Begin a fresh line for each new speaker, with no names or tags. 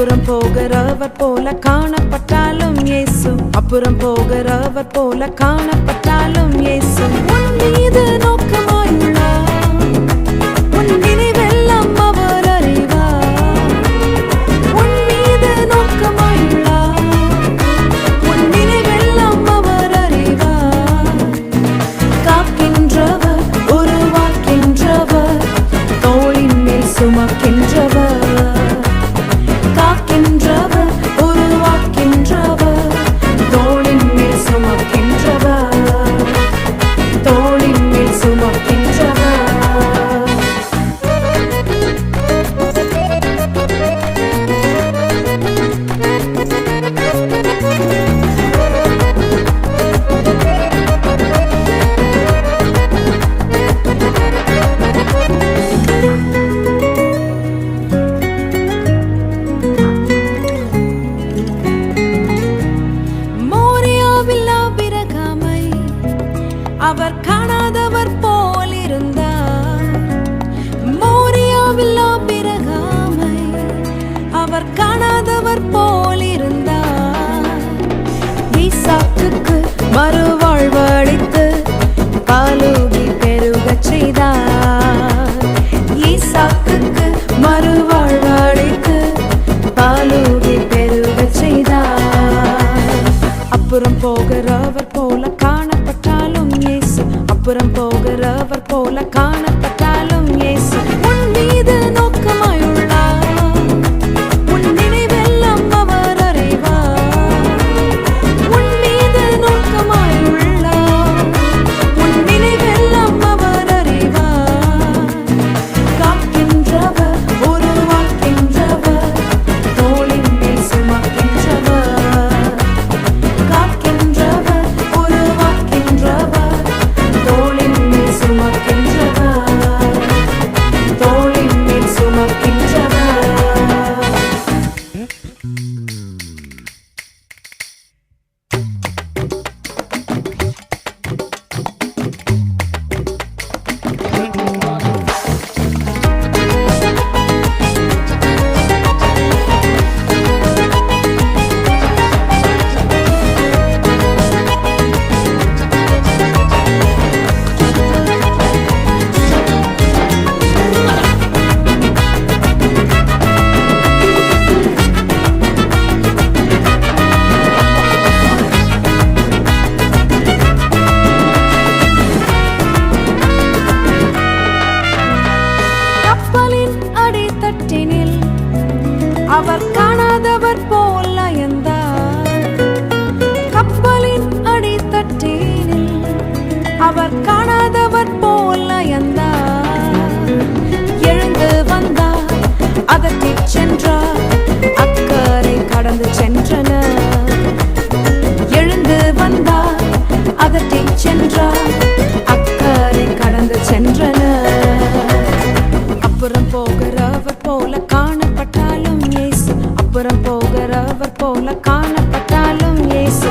அப்புறம் போகிறவர் போல காணப்பட்டாலும் இயேசு, அப்புறம் போகிறவர் போல காணப்பட்டாலும் இயேசு உன் மீது நோக்கமாயுள்ளார். உன் நினைவெல்லாம் அவர் அறிவார். உன் மீது நோக்கமாயுள்ளார். உன் நினைவெல்லாம் அவர் அறிவார். காக்கின்றவர், உருவாக்கின்றவர், தோளின் மேல் சுமக்கின்றவர். காக்கின்றவர், உருவாக்கின்றவர், தோளின் மேல் சுமக்கின்றவர். தோளின் மேல் சுமக்கின்றவர். அவர் காணாதவர் போல் இருந்தார். மோரியாவில் ஆபிரகாமை அவர் காணாதவர் போல் இருந்தார். ஈசாக்குக்கு மறுவாழ்வளித்து பாலூகி பெருகச் செய்தார். ஈசாக்குக்கு மறுவாழ்வளித்து பாலூகி பெருகச் செய்தார். அப்புறம் போகிறவர் போல காணப்பட்டாலும் இயேசு, அப்புறம் போகிறவர் போல காணப்பட்டாலும் இயேசு உன் மீது நோக்கமாயுள்ளார். உன் நினைவெல்லாம் அவர் அறிவார். உன் மீது நோக்கமாயுள்ளார். உன் நினைவெல்லாம் அவர் அறிவார். காக்கின்றவர், உருவாக்கின்றவர், தோளின் மேல் சுமக்கின்றவர். காக்கின்றவர், உருவாக்கின்றவர், தோளின் மேல் சுமக்கின்றவர். தோளின் மேல் சுமக்கின்றவர். கப்பலின் அடித்தட்டினில் அவர் காணாதவர் போல் அயர்ந்தார். கப்பலின் அடித்தட்டினில் அவர் காணாதவர் போல் அயர்ந்தார். எழுந்து வந்தார், அதட்டிச் சென்றார், அக்கறை கடந்து சென்றனர். எழுந்து வந்தார், அதட்டிச் சென்றார், அக்கறை கடந்து சென்றனர். அப்புறம் போகிறவர் போல காணப்பட்டாலும் இயேசு, அப்புறம் போகிறவர் போல காணப்பட்டாலும் இயேசு